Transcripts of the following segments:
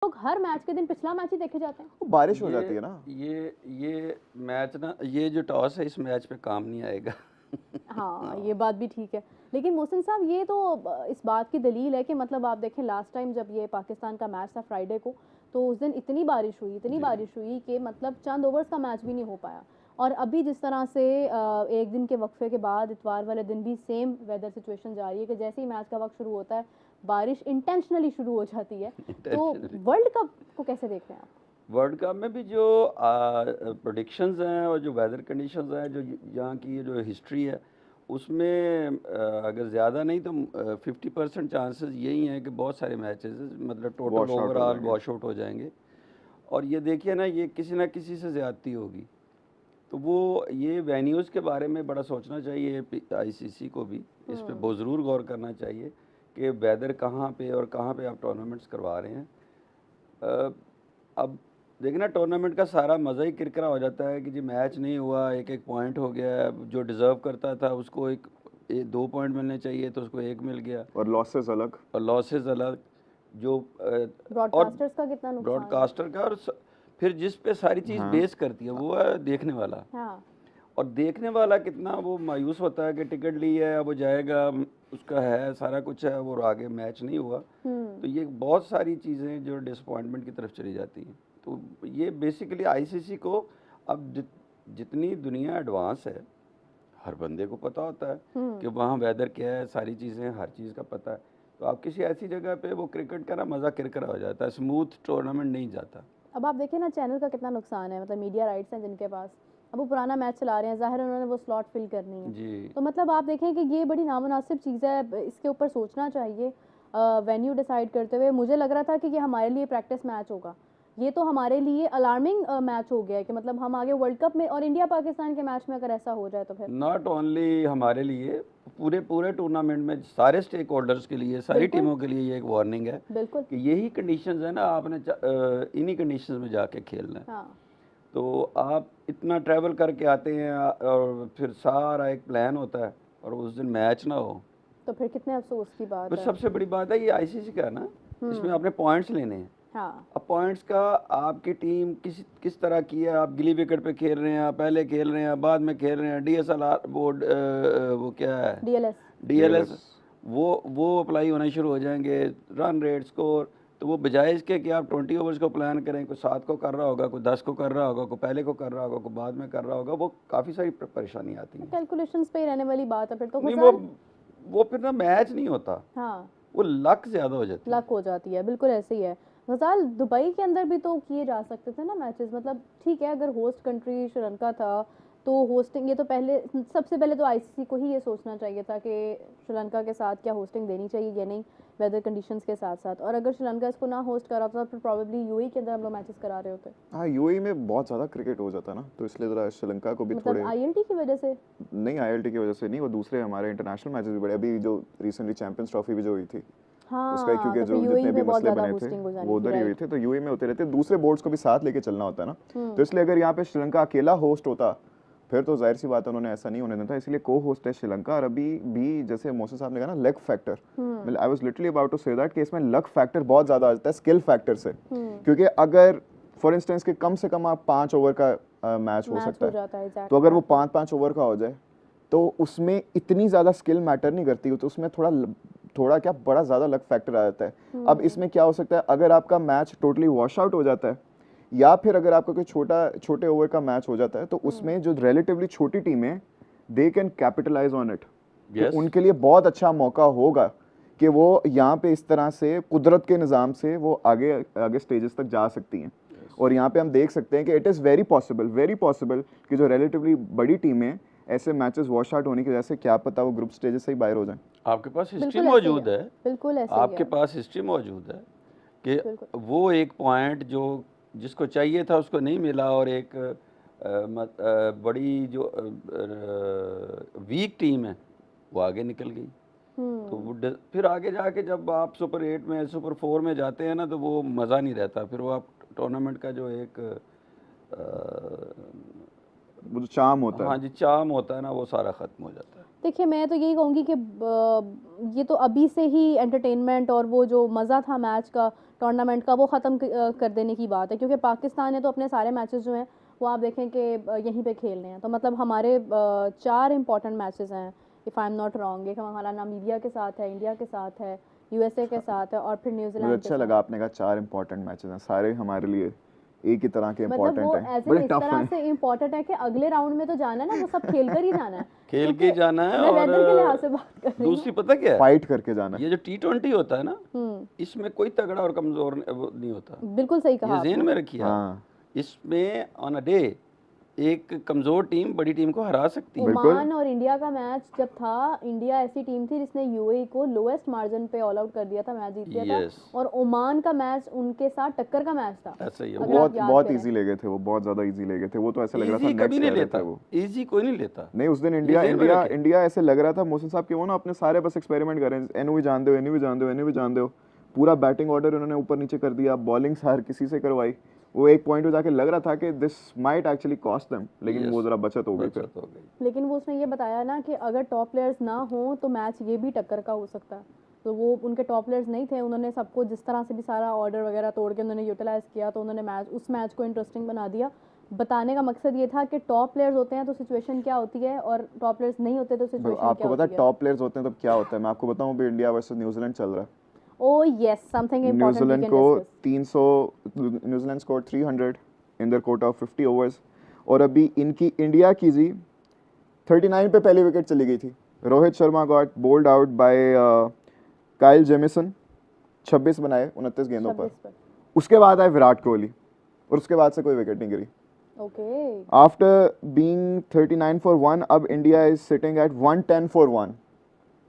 लोग हर मैच के दिन पिछला मैच ही देखे जाते हैं। बारिश हो जाती है ना। ये मैच ना, ये जो टॉस है इस मैच पे काम नहीं आएगा। हाँ, हाँ। ये बात भी ठीक है। लेकिन मोहसिन साहब, ये तो इस बात की दलील है कि मतलब आप देखें, लास्ट टाइम जब ये पाकिस्तान का मैच था फ्राइडे को, तो उस दिन इतनी बारिश हुई कि मतलब चंद ओवर्स का मैच भी नहीं हो पाया। और अभी जिस तरह से एक दिन के वक्फे के बाद इतवार वाले दिन भी सेम वेदर सिचुएशन जा रही है कि जैसे ही मैच का वक्त शुरू होता है बारिश इंटेंशनली शुरू हो जाती है। तो वर्ल्ड कप को कैसे देख रहे हैं आप? वर्ल्ड कप में भी जो प्रोडिक्शंस हैं और जो वेदर कंडीशंस हैं, जो यहाँ की जो हिस्ट्री है, उसमें अगर ज़्यादा नहीं तो 50% चांसेस यही हैं कि बहुत सारे मैचेस मतलब टोटल वॉश आउट हो ओवरऑल जाएंगे। वॉश आउट हो जाएंगे। और ये देखिए ना, ये किसी ना किसी से ज़्यादती होगी। तो वो ये वेन्यूज़ के बारे में बड़ा सोचना चाहिए आईसीसी को भी, इस पे बहुत ज़रूर गौर करना चाहिए कि वेदर कहाँ पे और कहाँ पे आप टूर्नामेंट्स करवा रहे हैं। अब देखना, टूर्नामेंट का सारा मज़ा ही किरकिरा हो जाता है कि जी मैच नहीं हुआ, एक एक पॉइंट हो गया, जो डिज़र्व करता था उसको एक 2 पॉइंट मिलने चाहिए तो उसको 1 मिल गया, और लॉसेस अलग। और लॉसेस अलग। जो और ब्रॉडकास्टर्स का कितना नुकसान है। ब्रॉडकास्टर का, और फिर जिस पे सारी चीज़ हाँ। बेस करती है वो है देखने वाला। हाँ। और देखने वाला कितना वो मायूस होता है कि टिकट ली है, अब वो जाएगा, उसका है सारा कुछ है, वो आगे मैच नहीं हुआ। तो ये बहुत सारी चीज़ें जो डिसअपॉइंटमेंट की तरफ चली जाती हैं। तो ये बेसिकली आईसीसी को अब जितनी दुनिया एडवांस है, हर बंदे को पता होता है कि वहाँ वेदर क्या है, सारी चीज़ें, हर चीज़ का पता है। तो आप किसी ऐसी जगह पे वो क्रिकेट का ना मज़ा किरकिरा हो जाता है, स्मूथ टूर्नामेंट नहीं जाता। अब आप देखिए ना, चैनल का कितना नुकसान है, मतलब मीडिया राइट्स हैं जिनके पास, अब वो पुराना मैच चला रहे हैं, ज़ाहिर है उन्होंने वो स्लॉट फिल करनी है। जी। तो मतलब आप देखें कि ये बड़ी नामुनासिब चीज़ है, इसके ऊपर सोचना चाहिए वेन्यू डिसाइड करते हुए। मुझे लग रहा था कि ये हमारे लिए प्रैक्टिस मैच होगा, ये तो हमारे लिए अलार्मिंग मैच हो गया है कि मतलब हम आगे वर्ल्ड कप में और इंडिया पाकिस्तान के मैच में अगर ऐसा हो जाए तो फिर नॉट ओनली हमारे लिए, पूरे पूरे टूर्नामेंट में सारे स्टेक होल्डर्स के लिए, सारी बिल्कुल। टीमों के लिए ये एक वार्निंग है बिल्कुल। कि यही कंडीशंस है ना, आपने इन्हीं कंडीशंस में जाके खेलना है। हाँ। तो आप इतना ट्रैवल करके आते हैं और फिर सारा एक प्लान होता है और उस दिन मैच ना हो, तो फिर कितने अफसोस की बात फिर है। सबसे बड़ी बात है ये आईसीसी का है ना, इसमें आपने पॉइंट्स लेने हैं। हाँ। अब पॉइंट्स का आपकी टीम किस तरह की है, आप गिली विकेट पे खेल रहे हैं, आप पहले खेल रहे हैं, बाद में खेल रहे हैं, डीएसएलआर वो क्या है, डीएलएस। डीएलएस, वो अप्लाई होना शुरू हो जाएंगे, रन रेट, स्कोर। तो वो बजाय इसके कि आप 20 ओवर्स को प्लान करें, कोई 7 को कर रहा होगा, कोई 10 को कर रहा होगा, कोई पहले को कर रहा होगा, कोई बाद में कर रहा होगा, वो काफ़ी सारी परेशानी आती हैं। कैलकुलेशंस पे ही रहने वाली बात है फिर तो नहीं, गुजार। वो फिर ना मैच नहीं होता, हाँ, वो लक ज़्यादा हो जाती है। लक हो जाती है, बिल्कुल ऐसे ही है। गजाल, दुबई के अंदर भी तो किए जा सकते थे ना मैचेस, मतलब ठीक है, अगर होस्ट कंट्री श्रीलंका था तो होस्टिंग, ये तो पहले, सबसे पहले तो आईसीसी को ही ये सोचना चाहिए था कि श्रीलंका के साथ क्या होस्टिंग देनी चाहिए या नहीं, वेदर कंडीशंस के साथ साथ। और अगर श्रीलंका इसको ना होस्ट करा तो फिर प्रॉब्लली यूएई के अंदर हम लोग मैचेस करा रहे होते। हाँ, यूएई में बहुत ज़्यादा क्रिकेट हो जाता ना, तो इसलिए ज़रा श्रीलंका को भी थोड़े, मतलब आईएलटी की वजह से नहीं आईएलटी की वजह से नहीं, वो दूसरे हमारे इंटरनेशनल मैचेस भी बड़े, अभी जो रिसेंटली चैंपियंस ट्रॉफी भी जो हुई थी उसका, हाँ, क्योंकि तो जो फिर यूएई जितने भी में बहुत मसले ज़्यादा बने थे होस्टिंग हो जानी वो थी, उधर ही हुई राइट। थी, तो यूएई में होते रहते, दूसरे बोर्ड्स को भी साथ लेके चलना होता है ना। तो इसलिए अगर यहाँ पे श्रीलंका अकेला होस्ट होता फिर तो जाहिर सी बात है उन्होंने ऐसा नहीं होने देना था, इसलिए को होस्ट है श्रीलंका। और अभी भी जैसे मोहसिन साहब ने कहा ना, लक फैक्टर, मतलब I was literally about to say that कि इसमें लक फैक्टर बहुत ज़्यादा आ जाता है स्किल फैक्टर से, क्योंकि अगर फॉर इंस्टेंस के कम से कम आप 5 ओवर का मैच हो सकता है, तो अगर वो 5-5 ओवर का हो जाए तो उसमें इतनी ज़्यादा स्किल मैटर नहीं करती, तो उसमें थोड़ा क्या बड़ा ज़्यादा लक फैक्टर आ जाता है। अब इसमें क्या हो सकता है, अगर आपका मैच टोटली वॉश आउट हो जाता है, या फिर अगर आपका कोई छोटे ओवर का मैच हो जाता है, तो उसमें जो रिलेटिवली छोटी टीम है they can capitalise on it. तो उनके लिए बहुत अच्छा मौका होगा कि वो यहाँ पे इस तरह से कुदरत के निज़ाम से वो आगे आगे स्टेजेस तक जा सकती हैं। और यहाँ पे हम देख सकते हैं कि इट इज़ वेरी पॉसिबल कि जो रिलेटिवली बड़ी टीमें ऐसे मैचेस वॉश आउट होने की वजह से, क्या पता वो ग्रुप स्टेजेस से ही बाहर हो जाएं। आपके पास हिस्ट्री बिल्कुल ऐसे ही मौजूद है, है, बिल्कुल ऐसे ही आपके है। पास हिस्ट्री मौजूद है कि बिल्कुल। वो एक पॉइंट जो जिसको चाहिए था उसको नहीं मिला, और एक बड़ी जो वीक टीम है वो आगे निकल गई। तो वो फिर आगे जाके जब आप सुपर 8 में, सुपर 4 में जाते हैं ना, तो वो मज़ा नहीं रहता, फिर वो आप टूर्नामेंट का जो एक वो जो चार्म होता हाँ है। जी चार्म होता है ना, वो सारा ख़त्म हो जाता है। देखिए मैं तो यही कहूँगी कि ये तो अभी से ही एंटरटेनमेंट और वो जो मज़ा था मैच का, टूर्नामेंट का, वो ख़त्म कर देने की बात है, क्योंकि पाकिस्तान ने तो अपने सारे मैचेस जो हैं वो आप देखें कि यहीं पे खेलने हैं। तो मतलब हमारे 4 इंपॉर्टेंट मैचेस हैं if I am not wrong. एक हमारा नामीबिया के साथ है, इंडिया के साथ है, यूएसए के साथ है और फिर मुझे न्यूजीलैंड के अच्छा साथ। लगा आपने कहा 4 इंपॉर्टेंट मैचेस हैं, सारे हमारे लिए एक ही तरह के मतलब इंपॉर्टेंट वो हैं, एज बड़े इस टफ तरह हैं। से इम्पोर्टेंट है कि अगले राउंड में तो जाना है ना, वो सब खेल कर ही जाना है। खेल के क्योंकि जाना है। मैं और वेदर के लिहाज से बात कर रही हूँ। दूसरी पता क्या है, फाइट करके जाना है। ये जो T20 होता है ना, हम्म, इसमें कोई तगड़ा और कमजोर वो नहीं होता। बिल्कुल सही कहा ये ज़हन आपने। में रखिए आप। हाँ इसमें ऑन अ डे एक कमजोर टीम बड़ी टीम को हरा सकती है। बिल्कुल। ओमान और इंडिया का मैच जब था, इंडिया ऐसी टीम थी जिसने यूएई को लोएस्ट मार्जिन पे ऑल आउट कर दिया था, मैच जीत गया था। Yes. और ओमान का मैच उनके साथ टक्कर का मैच था। ऐसा ही है। अगर आप बहुत याद बहुत करें। इजी ले गए थे वो, बहुत ज्यादा इजी ले गए थे वो, तो ऐसा लग रहा था इजी कभी नेक्स्ट नहीं कह रहे लेता, थे वो। इजी कोई नहीं लेता। नहीं उस दिन इंडिया ज़हन में इंडिया रखें। इंडिया ऐसे लग रहा था मोहसिन साहब कि वो ना अपने सारे बस एक्सपेरिमेंट कर रहे हैं, एनु भी जान दो, एनु भी जान दो, एनु भी जान दो। पूरा बैटिंग ऑर्डर उन्होंने ऊपर नीचे कर दिया, बॉलिंग हर किसी से करवाई। वो एक पॉइंट पे जाके लग रहा था कि this might actually cost them, लेकिन Yes. वो जरा बचत हो गई फिर। बचत हो गई। लेकिन वो उसने ये बताया ना कि अगर टॉप प्लेयर्स ना हो तो मैच ये भी टक्कर का हो सकता है। तो वो उनके टॉप प्लेयर्स नहीं थे, उन्होंने सबको जिस तरह से भी सारा ऑर्डर वगैरह तोड़ के उन्होंने यूटिलाइज किया, तो उन्होंने उस मैच को इंटरेस्टिंग बना दिया। बताने का मकसद ये था कि टॉप प्लेयर्स होते हैं तो सिचुएशन क्या होती है, और टॉप प्लेयर्स नहीं होते तो सिचुएशन क्या आपको पता होती है है। टॉप प्लेयर्स होते हैं तब क्या होता है? मैं आपको बताऊं, अभी इंडिया वर्सेस न्यूजीलैंड चल रहा है। Oh yes, something important we New Zealand can को discuss. 300, New Zealand score 300 in their quota of 50 overs, और अभी इनकी इंडिया की जी 39 पे पहली विकेट चली गई थी। Rohit Sharma got bold out by Kyle Jameson, 26 बनाए 29 गेंदों पर। 26 पर। उसके बाद आए विराट कोहली, और उसके बाद से कोई विकेट नहीं गिरी। ओके। आफ्टर बीइंग 39 फॉर 1, अब India is sitting at 110 for 1,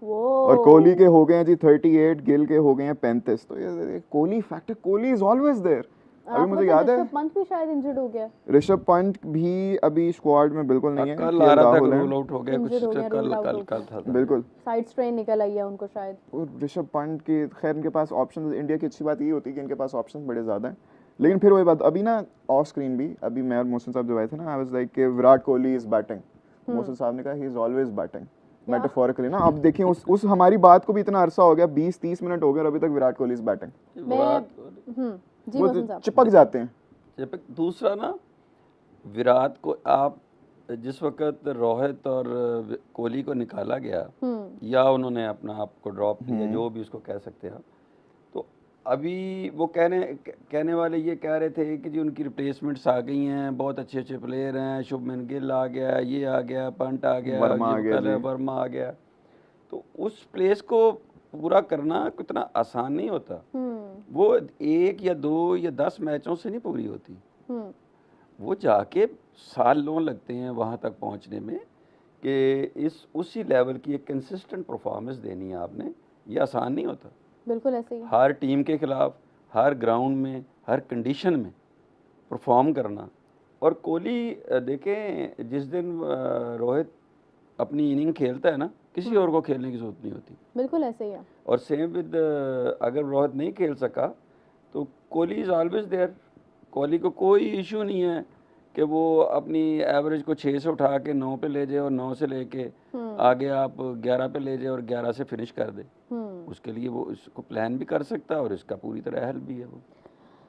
वो और कोहली के हो गए हैं जी 38, गिल के हो गए हैं 35। तो ये Kohli factor, Kohli is always there. अभी मुझे याद है ऋषभ पंत भी शायद इंजर्ड हो गया। ऋषभ पंत भी अभी स्क्वाड में बिल्कुल नहीं है। कल आ रहा था, राहुल है रोल आउट हो गया कुछ, Injured हो गया, कल rolled out कल हो कल था। बिल्कुल। साइड स्ट्रेन निकल आई है उनको शायद। और ऋषभ पंत की खैर इनके पास ऑप्शन, इंडिया की अच्छी बात ये होती है कि इनके पास ऑप्शन बड़े ज़्यादा हैं। लेकिन फिर वही बात, अभी ना ऑफ स्क्रीन भी, अभी मैं और मोहसिन साहब जब आए थे ना, आई वाज लाइक कि विराट कोहली इज बैटिंग। मोहसिन साहब ने कहा he is always batting, metaphorically ना। अब देखिए उस हमारी बात को भी इतना अरसा हो गया, 20-30 मिनट हो गए और अभी तक विराट कोहली इज बैटिंग। जी वो मोहसिन साहब। चिपक जाते हैं। जब दूसरा ना, विराट को आप जिस वक्त रोहित और कोहली को निकाला गया या उन्होंने अपना आप को ड्रॉप किया, जो भी उसको कह सकते हैं आप, तो अभी वो कहने वाले ये कह रहे थे कि जी उनकी रिप्लेसमेंट्स आ गई हैं, बहुत अच्छे अच्छे प्लेयर हैं, शुभमन गिल आ गया, ये आ गया, पंट आ गया, वर्मा आ ये गया कल है, जी। वर्मा आ गया। तो उस प्लेस को पूरा करना कितना आसान नहीं होता। वो 1 या 2 या 10 मैचों से नहीं पूरी होती। वो जाके सालों लगते हैं वहाँ तक पहुँचने में, कि उसी लेवल की एक कंसिस्टेंट परफॉर्मेंस देनी है आपने, ये आसान नहीं होता। बिल्कुल ऐसे ही। हर टीम के खिलाफ, हर ग्राउंड में, हर कंडीशन में परफॉर्म करना। और कोहली देखें, जिस दिन रोहित अपनी इनिंग खेलता है ना, किसी और को खेलने की जरूरत नहीं होती। बिल्कुल ऐसे ही है। और सेम विद, अगर रोहित नहीं खेल सका तो Kohli is always there. Kohli को कोई इशू नहीं है कि वो अपनी एवरेज को 6 से उठा के 9 पे ले जाए और 9 से लेके आगे आप 11 पे ले जाए और 11 से फिनिश कर दे। उसके लिए वो इसको प्लान भी कर सकता है और इसका पूरी तरह हेल्प भी है वो।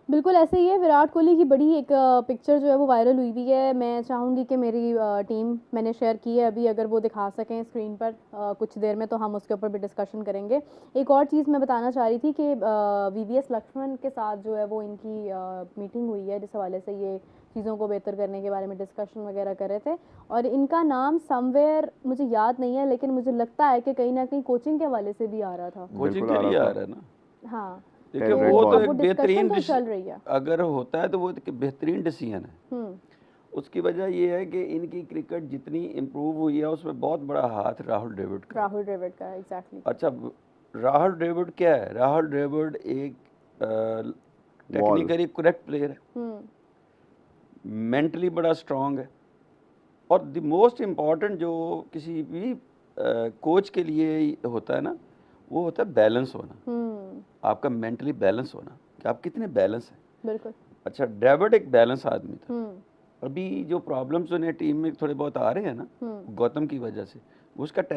बिल्कुल ऐसे ही है। विराट कोहली की बड़ी एक पिक्चर जो है वो वायरल हुई हुई है। मैं चाहूँगी कि मेरी टीम मैंने शेयर की है अभी, अगर वो दिखा सकें स्क्रीन पर कुछ देर में, तो हम उसके ऊपर भी डिस्कशन करेंगे। एक और चीज़ मैं बताना चाह रही थी कि वीवीएस लक्ष्मण के साथ जो है वो इनकी मीटिंग हुई है, जिस हवाले से ये चीज़ों को बेहतर करने के बारे में डिस्कशन वगैरह कर रहे थे। और इनका नाम समवेयर मुझे याद नहीं है, लेकिन मुझे लगता है कि कहीं ना कहीं कोचिंग के हवाले से भी आ रहा था। कोचिंग के लिए आ रहा है ना। हाँ, देखिए Favorite वो ball. तो अब एक वो बेहतरीन discussion तो चल रही है। अगर होता है तो वो एक बेहतरीन डिसीजन है। उसकी वजह ये है कि इनकी क्रिकेट जितनी इम्प्रूव हुई है उसमें बहुत बड़ा हाथ राहुल द्रविड़ का। राहुल द्रविड़ का, एग्जैक्टली। अच्छा, राहुल द्रविड़ क्या है? राहुल द्रविड़ एक टेक्निकली करेक्ट प्लेयर है, मेंटली बड़ा स्ट्रांग है, और द मोस्ट इम्पॉर्टेंट जो किसी भी कोच के लिए होता है ना, वो होता है बैलेंस होना। आपका मेंटली बैलेंस होना, कि आप कितने बैलेंस हैं। बिल्कुल। अच्छा, द्रविड़ एक बैलेंस आदमी था। अभी जो प्रॉब्लम्स उन्हें टीम में थोड़े बहुत आ रहे हैं ना, गौतम की वजह से, उसका